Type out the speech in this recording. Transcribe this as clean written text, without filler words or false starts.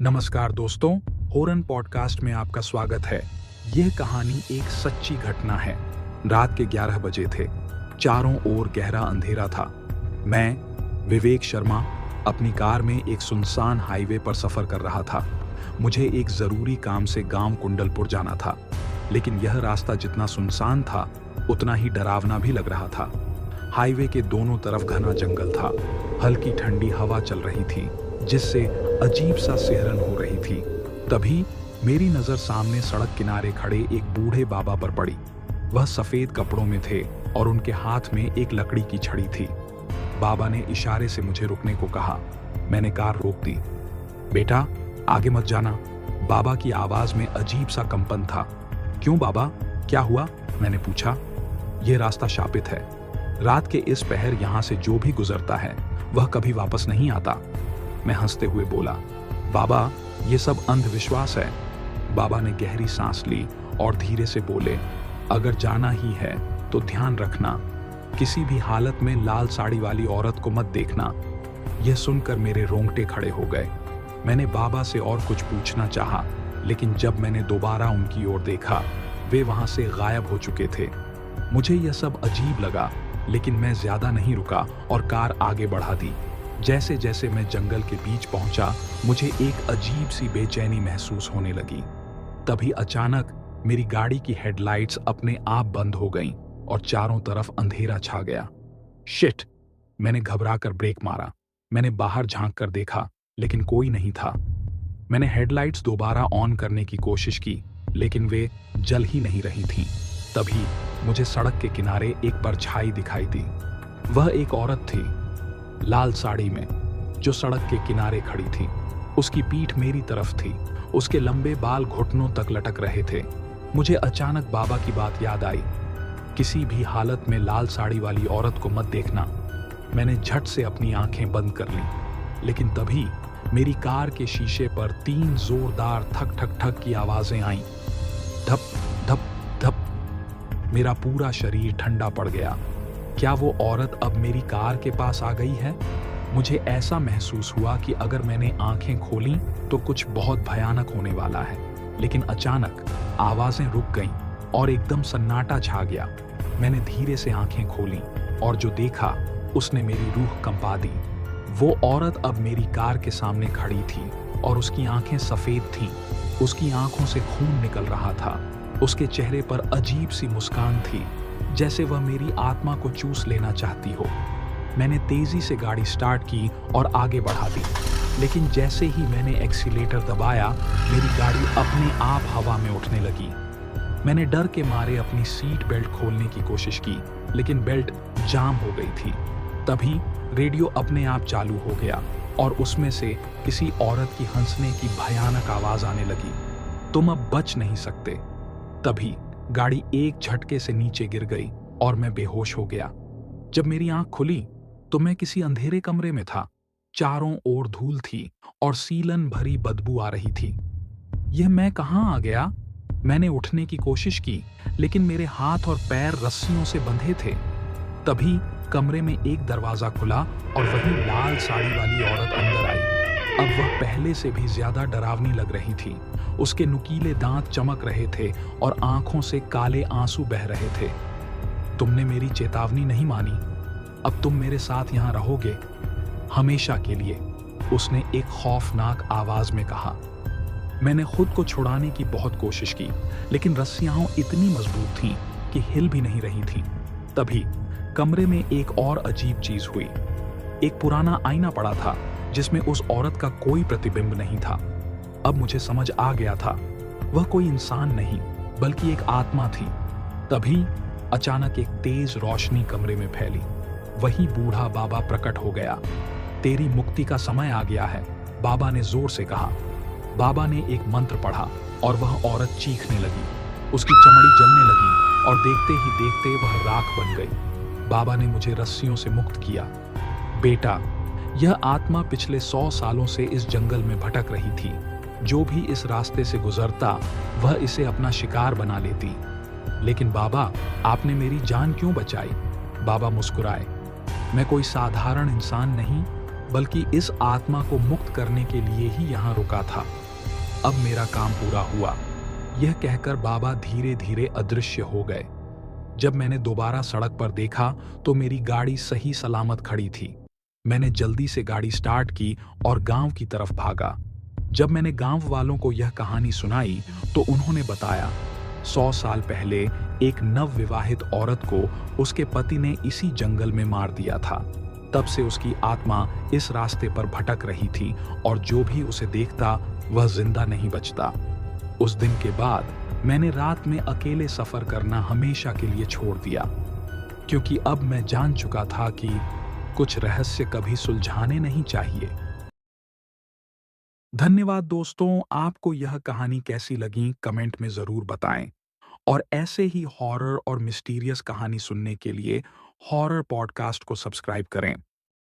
नमस्कार दोस्तों, होरन पॉडकास्ट में आपका स्वागत है। यह कहानी एक सच्ची घटना है। रात के 11 बजे थे। चारों ओर गहरा अंधेरा था। मैं विवेक शर्मा अपनी कार में एक सुनसान हाईवे पर सफर कर रहा था। मुझे एक जरूरी काम से गांव कुंडलपुर जाना था, लेकिन यह रास्ता जितना सुनसान था उतना ही डरावना भी लग रहा था। हाईवे के दोनों तरफ घना जंगल था। हल्की ठंडी हवा चल रही थी, जिससे अजीब सा सिहरन हो रही थी। तभी मेरी नजर सामने सड़क किनारे खड़े एक बूढ़े बाबा पर पड़ी। वह सफेद कपड़ों में थे और उनके हाथ में एक लकड़ी की छड़ी थी। बाबा ने इशारे से मुझे रुकने को कहा। मैंने कार रोक दी। बेटा, आगे मत जाना। बाबा की आवाज में अजीब सा कंपन था। क्यों बाबा, क्या हुआ? मैंने पूछा। यह रास्ता शापित है। रात के इस पहर यहां से जो भी गुजरता है वह कभी वापस नहीं आता। मैं हंसते हुए बोला, बाबा, ये सब अंधविश्वास है। बाबा ने गहरी सांस ली और धीरे से बोले, अगर जाना ही है तो ध्यान रखना, किसी भी हालत में लाल साड़ी वाली औरत को मत देखना। यह सुनकर मेरे रोंगटे खड़े हो गए। मैंने बाबा से और कुछ पूछना चाहा, लेकिन जब मैंने दोबारा उनकी ओर देखा, वे वहां से गायब हो चुके थे। मुझे यह सब अजीब लगा, लेकिन मैं ज्यादा नहीं रुका और कार आगे बढ़ा दी। जैसे जैसे मैं जंगल के बीच पहुंचा, मुझे एक अजीब सी बेचैनी महसूस होने लगी। तभी अचानक मेरी गाड़ी की हेडलाइट्स अपने आप बंद हो गईं और चारों तरफ अंधेरा छा गया। शिट! मैंने घबराकर ब्रेक मारा। मैंने बाहर झांक कर देखा, लेकिन कोई नहीं था। मैंने हेडलाइट्स दोबारा ऑन करने की कोशिश की, लेकिन वे जल ही नहीं रही थीं। तभी मुझे सड़क के किनारे एक परछाई दिखाई दी। वह एक औरत थी, लाल साड़ी में, जो सड़क के किनारे खड़ी थी। उसकी पीठ मेरी तरफ थी। उसके लंबे बाल घुटनों तक लटक रहे थे। मुझे अचानक बाबा की बात याद आई, किसी भी हालत में लाल साड़ी वाली औरत को मत देखना। मैंने झट से अपनी आंखें बंद कर ली, लेकिन तभी मेरी कार के शीशे पर 3 जोरदार ठक ठक ठक की आवाजें आईं। धप धप धप। मेरा पूरा शरीर ठंडा पड़ गया। क्या वो औरत अब मेरी कार के पास आ गई है? मुझे ऐसा महसूस हुआ कि अगर मैंने आंखें खोलीं तो कुछ बहुत भयानक होने वाला है। लेकिन अचानक आवाजें रुक गईं और एकदम सन्नाटा छा गया। मैंने धीरे से आंखें खोलीं और जो देखा उसने मेरी रूह कंपा दी। वो औरत अब मेरी कार के सामने खड़ी थी और उसकी आंखें सफेद थीं। उसकी आंखों से खून निकल रहा था। उसके चेहरे पर अजीब सी मुस्कान थी, जैसे वह मेरी आत्मा को चूस लेना चाहती हो। मैंने तेजी से गाड़ी स्टार्ट की और आगे बढ़ा दी, लेकिन जैसे ही मैंने एक्सीलेटर दबाया, मेरी गाड़ी अपने आप हवा में उठने लगी। मैंने डर के मारे अपनी सीट बेल्ट खोलने की कोशिश की, लेकिन बेल्ट जाम हो गई थी। तभी रेडियो अपने आप चालू हो गया और उसमें से किसी औरत की हंसने की भयानक आवाज आने लगी, तुम अब बच नहीं सकते। तभी गाड़ी एक झटके से नीचे गिर गई और मैं बेहोश हो गया। जब मेरी आंख खुली तो मैं किसी अंधेरे कमरे में था। चारों ओर धूल थी और सीलन भरी बदबू आ रही थी। यह मैं कहां आ गया? मैंने उठने की कोशिश की, लेकिन मेरे हाथ और पैर रस्सियों से बंधे थे। तभी कमरे में एक दरवाजा खुला और वही लाल साड़ी वाली औरत अंदर आई। अब वह पहले से भी ज्यादा डरावनी लग रही थी। उसके नुकीले दांत चमक रहे थे और आंखों से काले आंसू बह रहे थे। तुमने मेरी चेतावनी नहीं मानी। अब तुम मेरे साथ यहां रहोगे हमेशा के लिए, उसने एक खौफनाक आवाज में कहा। मैंने खुद को छुड़ाने की बहुत कोशिश की, लेकिन रस्सियां इतनी मजबूत थीं कि हिल भी नहीं रही थीं। तभी कमरे में एक और अजीब चीज हुई। एक पुराना आईना पड़ा था, जिसमें उस औरत का कोई प्रतिबिंब नहीं था। अब मुझे समझ आ गया था, वह कोई इंसान नहीं बल्कि एक आत्मा थी। तभी अचानक एक तेज रोशनी कमरे में फैली। वही बूढ़ा बाबा प्रकट हो गया। तेरी मुक्ति का समय आ गया है, बाबा ने जोर से कहा। बाबा ने एक मंत्र पढ़ा और वह औरत चीखने लगी। उसकी चमड़ी जलने लगी और देखते ही देखते वह राख बन गई। बाबा ने मुझे रस्सियों से मुक्त किया। बेटा, यह आत्मा पिछले 100 सालों से इस जंगल में भटक रही थी। जो भी इस रास्ते से गुजरता वह इसे अपना शिकार बना लेती। लेकिन बाबा, आपने मेरी जान क्यों बचाई? बाबा मुस्कुराए। मैं कोई साधारण इंसान नहीं, बल्कि इस आत्मा को मुक्त करने के लिए ही यहाँ रुका था। अब मेरा काम पूरा हुआ, यह कहकर बाबा धीरे धीरे अदृश्य हो गए। जब मैंने दोबारा सड़क पर देखा तो मेरी गाड़ी सही सलामत खड़ी थी। मैंने जल्दी से गाड़ी स्टार्ट की और गांव की तरफ भागा। जब मैंने गांव वालों को यह कहानी सुनाई तो उन्होंने बताया, 100 साल पहले एक नवविवाहित औरत को उसके पति ने इसी जंगल में मार दिया था। तब से उसकी आत्मा इस रास्ते पर भटक रही थी और जो भी उसे देखता वह जिंदा नहीं बचता। उस दिन के बाद मैंने रात में अकेले सफर करना हमेशा के लिए छोड़ दिया, क्योंकि अब मैं जान चुका था कि कुछ रहस्य कभी सुलझाने नहीं चाहिए। धन्यवाद दोस्तों, आपको यह कहानी कैसी लगी कमेंट में जरूर बताएं। और ऐसे ही हॉरर और मिस्टीरियस कहानी सुनने के लिए हॉरर पॉडकास्ट को सब्सक्राइब करें।